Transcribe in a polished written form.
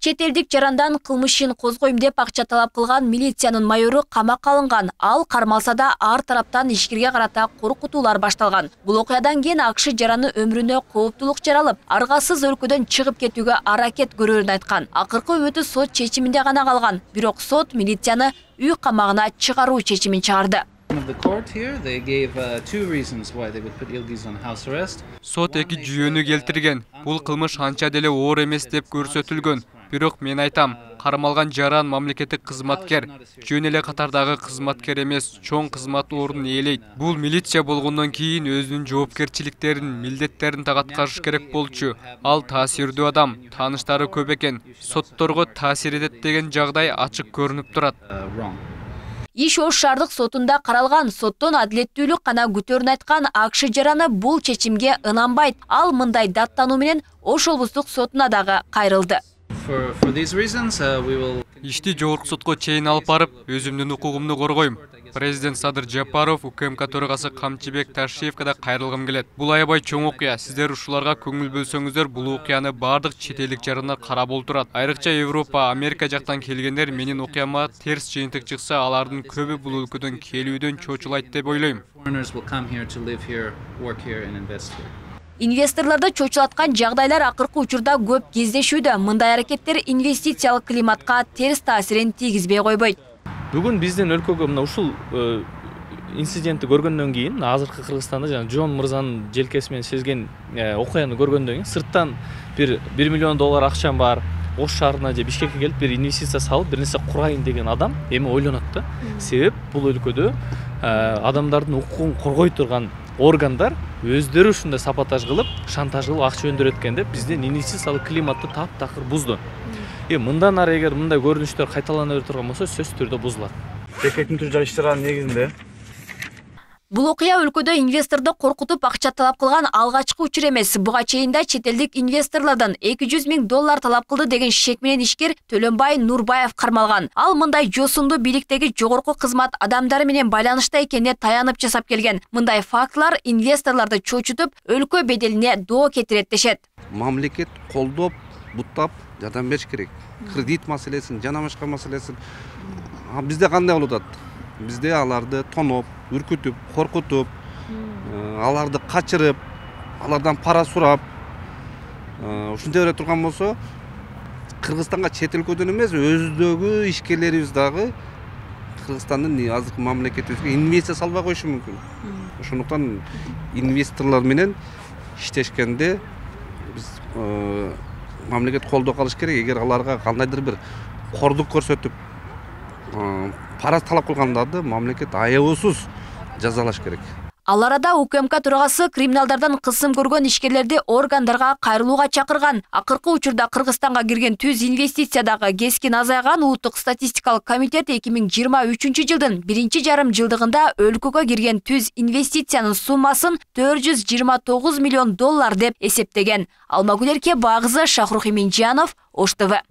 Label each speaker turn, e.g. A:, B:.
A: Чет элдик жарандан кылмышын козгойм деп акча талап кылган милициянын майору камакка алынган. Ал кармалса да ар тараптан ишкерге карата коркутуулар башталган. Бул окуядан кийин АКШ жараны өмүрүнө кооптулук жаралып, аргасыз өлкөдөн чыгып кетүүгө аракет көрөрүн айткан. Акыркы үмүтү сот чечиминде гана калган. Бирок сот милицияны үй камагына чыгаруу чечимин чыгарды.
B: Сот эки жүйөнү келтирген. Бул кылмыш анча деле оор эмес деп көрсөтүлгөн. Бирок мен айтам, кармалган жаран мамлекеттик кызматкер, жөн эле катардагы кызматкер эмес, чоң кызмат ордун ээлейт. Бул милиция болгондон кийин өзүнүн жоопкерчиликтерин, милдеттерин тагаткарыш керек болчу. Ал таасирдүү адам, тааныштары көп экен. Сотторго таасир этет деген жагдай ачык көрүнүп турат.
A: Иш Ош шаардык сотунда каралган. Соттон адилеттүүлүк гана күтөрүн айткан АКШ жараны бул чечимге ынанбайт. Ал мындай даттануу менен Ош облустук сотуна дагы кайрылды.
B: Ишти жогорку сотко чейин алып барып, өзүмдүн укугумду коргойм. Президент Садыр Жапаров, УКМК төрагасы Камчыбек Ташиевке да кайрылгым келет. Бул аябай чоң окуя. Сиздер ушуларга көңүл бөлсөңүздөр, бул окуяны бардык чет элдик жарандар карап олтурат. Айрыкча Европа, Америка жактан келгендер менин окуяма терс жыйынтык чыкса, алардын көбү бул өлкөдөн келүүдөн чочулайт деп ойлойм.
A: Инвесторлорду чочулаткан жагдайлар акыркы учурда көп кездешүүдө. Мындай аракеттер инвестициялык климатка терс таасирин тийгизбей койбойт.
C: Бүгүн биздин өлкөгө мына ушул инцидентти көргөндөн кийин, азыркы Кыргызстанда жана Жон мырзанын желкеси менен сезген окуяны көргөндөн кийин сырттан бир $1 миллион акчам бар, Ош шаарына же Бишкекке келип бир инвестиция салып, бир нерсе курайын деген адам эми ойлонот да. Себеп бул өлкөдө адамдардын укугун коргой турган органдар өздөрү ушундай саботаж кылып, шантаж кылып акча өндүрөт экен деп биздин инвестициялык климатты таптакыр бузду. Мындан ары эгер мындай көрүнүштөр кайталана бере турган болсо, сөзсүз түрдө бузулат.
D: Бекеттин жайыштырган негизинде
A: Бул окуя өлкөдө инвесторду коркутуп акча талап кылган алгачкы учур эмес. Буга чейин да чет элдик инвесторлордон $200 000 талап кылды деген шек менен ишкер Төлөнбай Нурбаев кармалган. Ал мындай жосундуу бийликтеги жогорку кызмат адамдары менен байланышта экенине таянып жасап келген. Мындай фактылар инвесторлорду чочутуп, өлкө беделине доо кетирет дешет.
E: Мамлекет колдоп, буттап, жардам бериш керек. Кредит маселесин, жана башка маселесин бизде кандай болуп атат? Бизде аларды тоноп, үркүтүп, коркутуп, аларды качырып, алардан пара сурап, ушундай бере турган болсо, Кыргызстанга чет өлкөдөн эмес, өздөгү ишкерлерибиз дагы Кыргызстандын азыркы мамлекетибизге инвестиция салбай коюшу мүмкүн. Ошондуктан инвесторлор менен иштешкенде биз мамлекет колдоо кылыш керек. Эгер аларга кандайдыр бир кордук көрсөтүп, пара талап кылгандарды мамлекет аябысыз жазалаш керек.
A: Ал арада УКМК төрагасы криминалдардан кысым көргөн ишкерлерди органдарга кайрылууга чакырган. Акыркы учурда Кыргызстанга кирген түз инвестициядагы кескин азайган. Улуттук статистикалык комитет 2023-жылдын 1,5 жылдыгында өлкөгө кирген түз инвестициянын суммасын $429 миллион деп эсептеген. Алмагүл Эрке, Багызы, Шахрух Иминжанов, Ош ТВ.